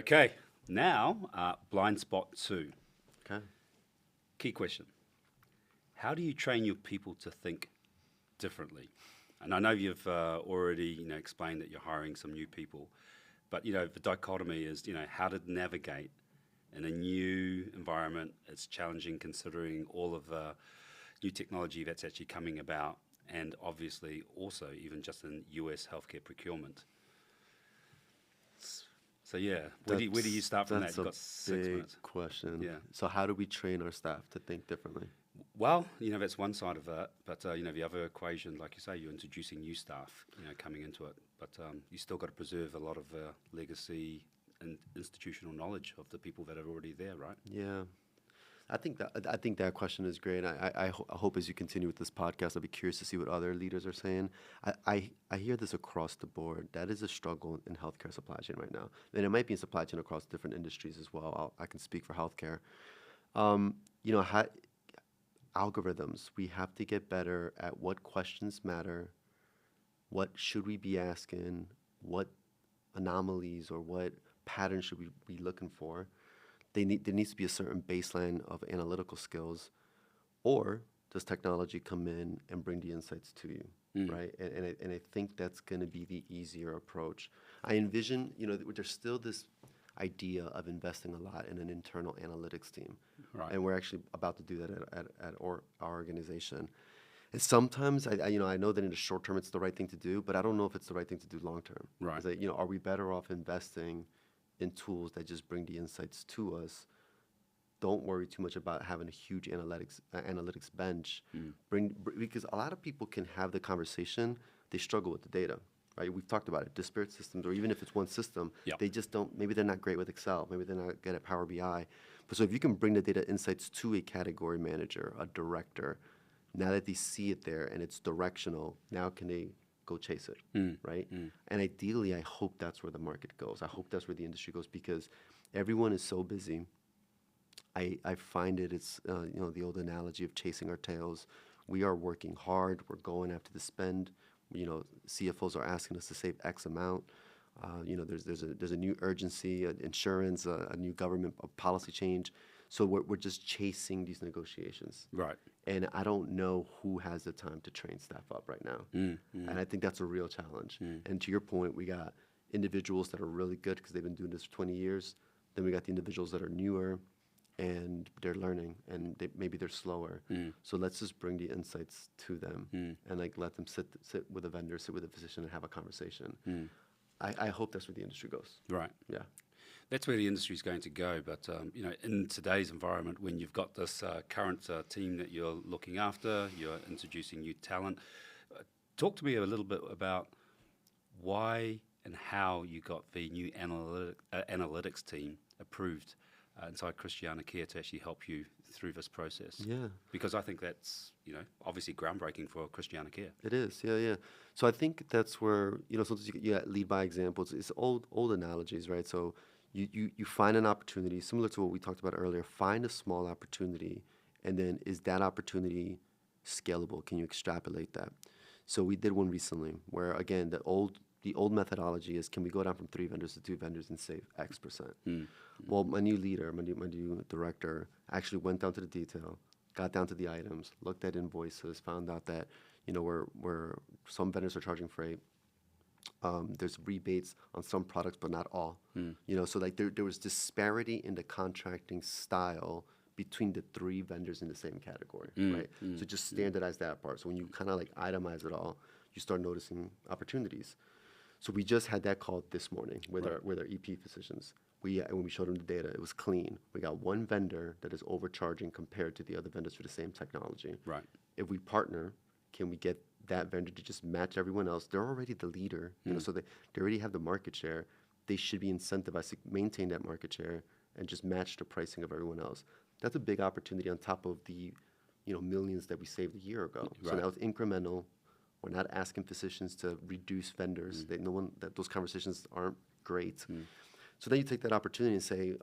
Okay, now blind spot 2. Okay. Key question. How do you train your people to think differently? And I know you've already explained that you're hiring some new people, but the dichotomy is how to navigate in a new environment. It's challenging considering all of the new technology that's actually coming about, and obviously also even just in US healthcare procurement. So where do you start from that? That's You've a got 6 big minutes. question. Yeah. So how do we train our staff to think differently? Well, that's one side of it, but the other equation, like you say, you're introducing new staff, coming into it, but you still got to preserve a lot of legacy and institutional knowledge of the people that are already there, right? Yeah. I think that question is great. I hope as you continue with this podcast, I'll be curious to see what other leaders are saying. I hear this across the board. That is a struggle in healthcare supply chain right now. And it might be in supply chain across different industries as well. I can speak for healthcare. Algorithms, we have to get better at what questions matter, what should we be asking, what anomalies or what patterns should we be looking for. There needs to be a certain baseline of analytical skills, or does technology come in and bring the insights to you, right? And I think that's going to be the easier approach. I envision, there's still this idea of investing a lot in an internal analytics team, Right. and we're actually about to do that at our organization. And sometimes I know that in the short term it's the right thing to do, but I don't know if it's the right thing to do long term. Right. Are we better off investing in tools that just bring the insights to us? Don't worry too much about having a huge analytics bench. Because a lot of people can have the conversation, they struggle with the data, right? We've talked about it, disparate systems, or even if it's one system, Yep. they just don't, maybe they're not great with Excel, maybe they're not good at Power BI. But so if you can bring the data insights to a category manager, a director, now that they see it there and it's directional, now can they go chase it, right? And ideally, I hope that's where the market goes. I hope that's where the industry goes, because everyone is so busy. I find it's the old analogy of chasing our tails. We are working hard. We're going after the spend. CFOs are asking us to save X amount. There's a new urgency, insurance, a new government policy change. So we're just chasing these negotiations. Right. And I don't know who has the time to train staff up right now. And I think that's a real challenge. And to your point, we got individuals that are really good because they've been doing this for 20 years. Then we got the individuals that are newer and they're learning and maybe they're slower. So let's just bring the insights to them and let them sit with a vendor, sit with a physician and have a conversation. I hope that's where the industry goes. Right. Yeah. That's where the industry is going to go. But, in today's environment, when you've got this current team that you're looking after, you're introducing new talent, talk to me a little bit about why and how you got the new analytics team approved inside ChristianaCare to actually help you through this process. Yeah. Because I think that's, obviously groundbreaking for ChristianaCare. It is, yeah. So I think that's where, sometimes you lead by examples. It's old analogies, right? So you find an opportunity, similar to what we talked about earlier, find a small opportunity, and then is that opportunity scalable? Can you extrapolate that? So we did one recently where, again, the old methodology is, can we go down from 3 vendors to 2 vendors and save X percent? Well, my new leader, my new director, actually went down to the detail, got down to the items, looked at invoices, found out that, where some vendors are charging freight. There's rebates on some products, but not all. So there was disparity in the contracting style between the 3 vendors in the same category, right? So just standardize that part. So when you kind of itemize it all, you start noticing opportunities. So we just had that call this morning with our EP physicians. When we showed them the data, it was clean. We got one vendor that is overcharging compared to the other vendors for the same technology. Right. If we partner, can we get that vendor to just match everyone else? They're already the leader, so they already have the market share. They should be incentivized to maintain that market share and just match the pricing of everyone else. That's a big opportunity on top of the, millions that we saved a year ago. Right. So now it's incremental. We're not asking physicians to reduce vendors. Those conversations aren't great. So then you take that opportunity and say,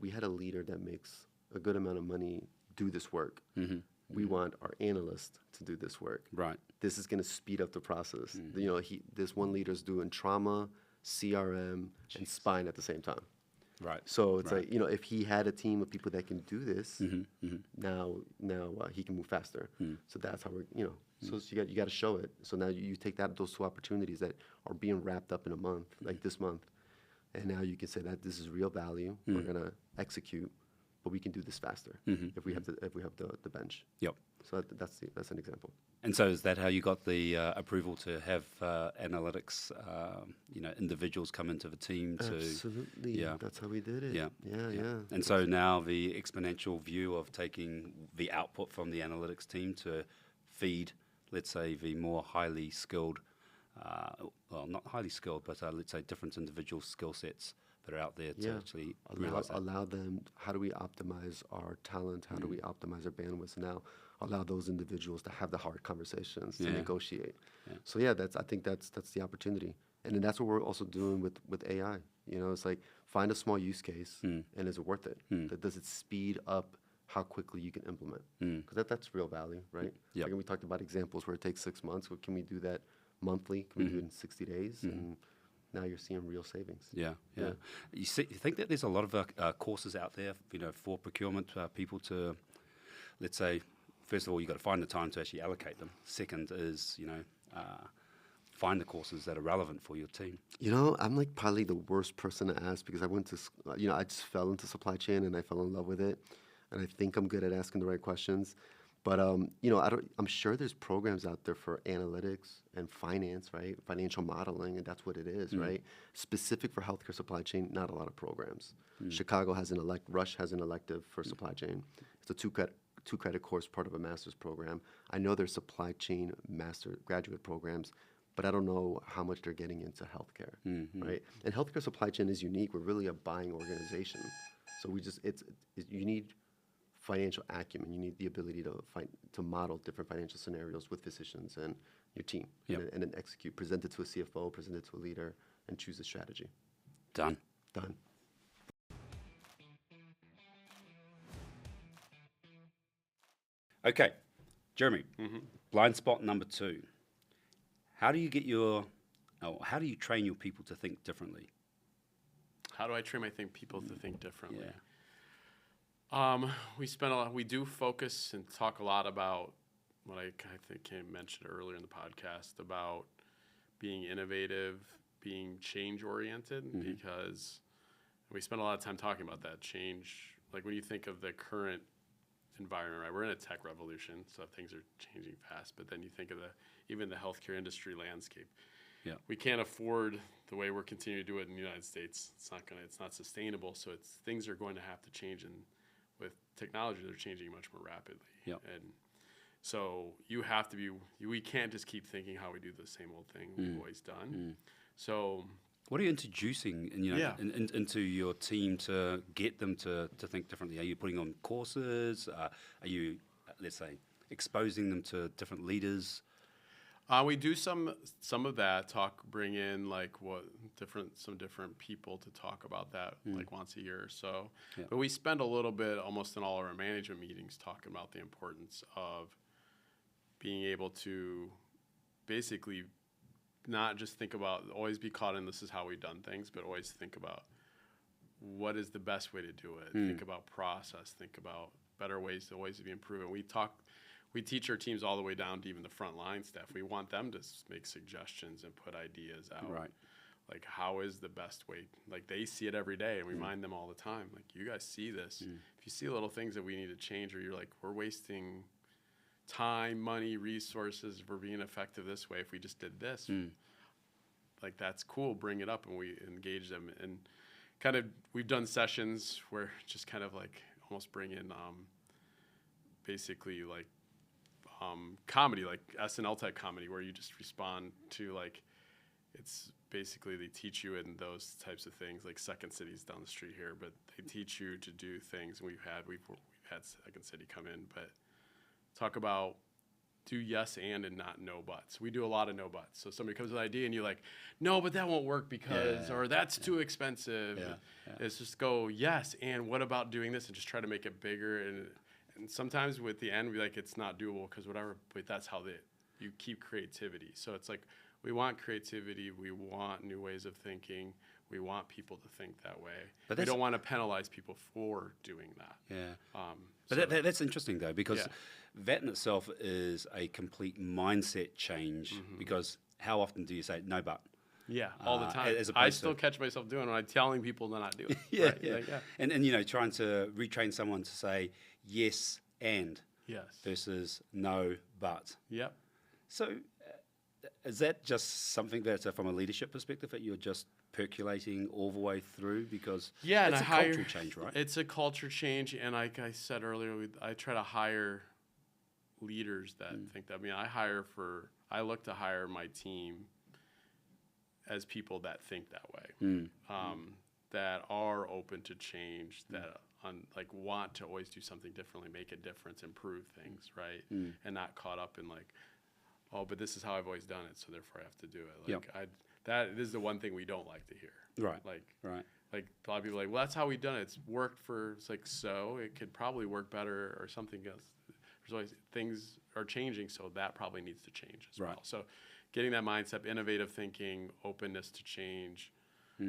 we had a leader that makes a good amount of money do this work. We want our analyst to do this work. Right. This is going to speed up the process. This one leader's doing trauma, CRM, and spine at the same time. Right. So it's Right. like, if he had a team of people that can do this, now he can move faster. So that's how so you got to show it. So now you take those two opportunities that are being wrapped up in a month, like this month, and now you can say that this is real value. We're gonna execute, but we can do this faster if we have the bench. Yep. So that's an example. And so is that how you got the approval to have analytics, individuals come into the team to... Absolutely. Yeah. That's how we did it. Yeah. Yeah. And so now the exponential view of taking the output from the analytics team to feed, let's say, the more highly skilled, not highly skilled, but let's say different individual skill sets that are out there to actually realize that. Allow them, how do we optimize our talent? How do we optimize our bandwidth? Now, allow those individuals to have the hard conversations, to negotiate. Yeah. So I think that's the opportunity. And then that's what we're also doing with AI. It's like, find a small use case, and is it worth it? Does it speed up how quickly you can implement? Because that's real value, right? Yep. Like we talked about examples where it takes 6 months. Well, can we do that monthly? Can we do it in 60 days? And now you're seeing real savings. Yeah. You think that there's a lot of courses out there, for procurement people to, let's say, first of all, you've got to find the time to actually allocate them. Second is, find the courses that are relevant for your team. I'm like probably the worst person to ask because I went to, I just fell into supply chain and I fell in love with it. And I think I'm good at asking the right questions. But, I'm sure there's programs out there for analytics and finance, right? Financial modeling, and that's what it is, right? Specific for healthcare supply chain, not a lot of programs. Chicago has Rush has an elective for supply chain. It's a two-credit course, part of a master's program. I know there's supply chain graduate programs, but I don't know how much they're getting into healthcare, right? And healthcare supply chain is unique. We're really a buying organization. So you need financial acumen. You need the ability to model different financial scenarios with physicians and your team, and then execute. Present it to a CFO, present it to a leader, and choose a strategy. Done. Okay, Jeremy. Blind spot number 2. How do you train your people to think differently? How do I train my people to think differently? Yeah. We do focus and talk a lot about what I think I mentioned earlier in the podcast about being innovative, being change-oriented, because we spend a lot of time talking about that change. Like when you think of the current environment, right? We're in a tech revolution, so things are changing fast. But then you think of even the healthcare industry landscape. Yeah. We can't afford the way we're continuing to do it in the United States. It's not sustainable. So things are going to have to change, and with technology, they're changing much more rapidly. Yep. And so you have to be. We can't just keep thinking how we do the same old thing we've always done. So. What are you introducing into your team to get them to think differently? Are you putting on courses? Are you, let's say, exposing them to different leaders? We do some of that. Bring in some different people to talk about that like once a year or so. Yeah. But we spend a little bit almost in all of our management meetings talking about the importance of being able to basically not just always be caught in this is how we've done things, but always think about what is the best way to do it. Think about process. Think about better ways to be improving. We teach our teams all the way down to even the frontline staff. We want them to make suggestions and put ideas out. Right. Like, how is the best way? Like, they see it every day, and we remind them all the time. Like, you guys see this. If you see little things that we need to change, or you're like, we're wasting time, money, resources, we're being effective this way if we just did this. Like, that's cool. Bring it up, and we engage them. And kind of, we've done sessions where just kind of like almost bring in basically like comedy, like SNL type comedy, where you just respond to like, it's basically they teach you in those types of things. Like Second City's down the street here, but they teach you to do things. And we've had Second City come in, but talk about do yes and not no buts. We do a lot of no buts. So somebody comes with an idea and you're like, no, but that won't work because, or that's too expensive. It's just go yes, and what about doing this, and just try to make it bigger. And sometimes with the end, we like it's not doable because whatever. But that's how you keep creativity. So it's like we want creativity. We want new ways of thinking. we want people to think that way. But we don't want to penalize people for doing that. Yeah. So But that's interesting, though, because that in itself is a complete mindset change, because how often do you say, no, but? Yeah, all the time. As I opposed still to, catch myself doing it when I'm telling people to not do it. yeah, right? yeah. Like, yeah. And, you know, trying to retrain someone to say yes and Yes. versus no, but. Yep. So is that just something that's from a leadership perspective that you're just percolating all the way through? Because yeah, it's and a culture change, right? It's a culture change, and like I said earlier, I try to hire leaders that think that. I mean, I look to hire my team as people that think that way, that are open to change, that like want to always do something differently, make a difference, improve things, right? And not caught up in like, oh, but this is how I've always done it, so therefore I have to do it. Like this is the one thing we don't like to hear. Right. Like right. Like a lot of people are like, well, that's how we've done it. It's worked for. It's like, so it could probably work better or something else. There's always things are changing, so that probably needs to change as well. So getting that mindset, innovative thinking, openness to change,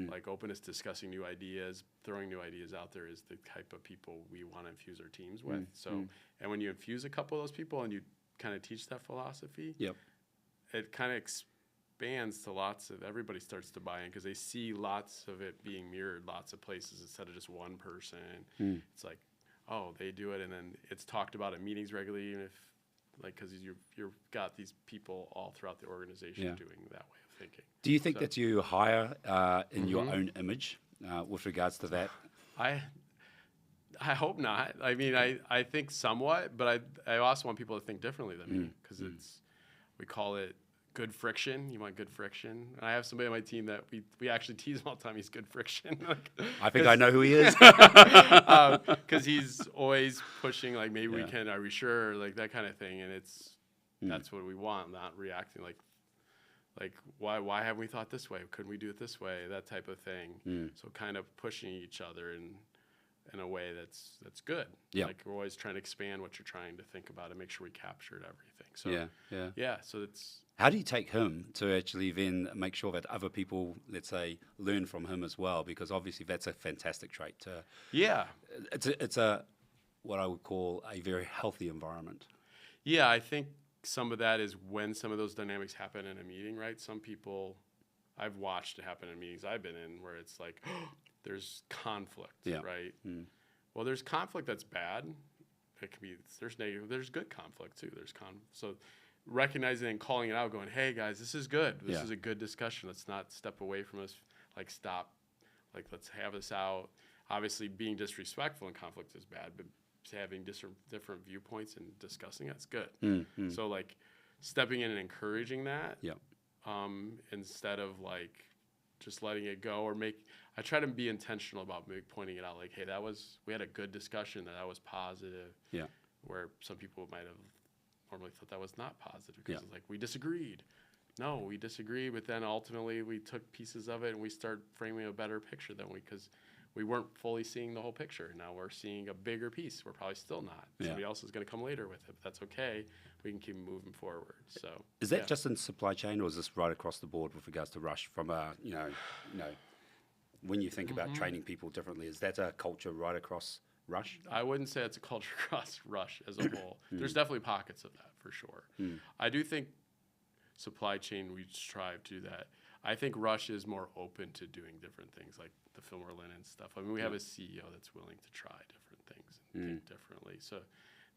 like openness to discussing new ideas, throwing new ideas out there is the type of people we want to infuse our teams with. So, and when you infuse a couple of those people and you kind of teach that philosophy, it kind of expands to lots of, everybody starts to buy in because they see lots of it being mirrored lots of places instead of just one person. It's like, oh, they do it, and then it's talked about at meetings regularly, even if, like, because you've got these people all throughout the organization doing that way of thinking. Do you think that you hire in your own image with regards to that? I hope not. I mean, I think somewhat, but I also want people to think differently than me because we call it good friction. You want good friction. And I have somebody on my team that we actually tease him all the time. He's good friction. I think I know who he is. Because he's always pushing, like, maybe we can, are we sure? Like, that kind of thing. And that's what we want, not reacting like why haven't we thought this way? Couldn't we do it this way? That type of thing. So kind of pushing each other in a way that's good. Like, we're always trying to expand what you're trying to think about and make sure we captured everything. So so it's. How do you take him to actually then make sure that other people, let's say, learn from him as well? Because obviously that's a fantastic trait. It's a what I would call a very healthy environment. Yeah, I think some of that is when some of those dynamics happen in a meeting, right? Some people, I've watched it happen in meetings I've been in where it's like, there's conflict, right? Well, there's conflict that's bad. It can be, there's negative, there's good conflict too. So recognizing and calling it out, going, hey guys, this is good. This is a good discussion. Let's not step away from this. Like, stop. Like, let's have this out. Obviously, being disrespectful in conflict is bad, but having different viewpoints and discussing that's good. So, like, stepping in and encouraging that instead of, like, just letting it go or I try to be intentional about pointing it out. Like, hey, we had a good discussion, that was positive. Where some people might have normally thought that was not positive because it's like, we disagreed. No, we disagreed, but then ultimately we took pieces of it and we start framing a better picture because we weren't fully seeing the whole picture. Now we're seeing a bigger piece. We're probably still not. Somebody else is going to come later with it, but that's okay. We can keep moving forward. So is that just in supply chain, or is this right across the board with regards to Rush? From when you think about training people differently, is that a culture right across Rush? I wouldn't say it's a culture across Rush as a whole. There's definitely pockets of that for sure. I do think supply chain, we strive to do that. I think Rush is more open to doing different things, like the Fillmore linen stuff. I mean, we have a CEO that's willing to try different things and think differently. So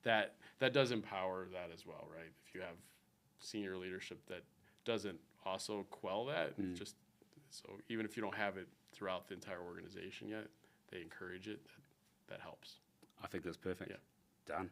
that does empower that as well, right? If you have senior leadership that doesn't also quell that, so even if you don't have it throughout the entire organization yet, they encourage it. That helps. I think that's perfect. Yeah. Done.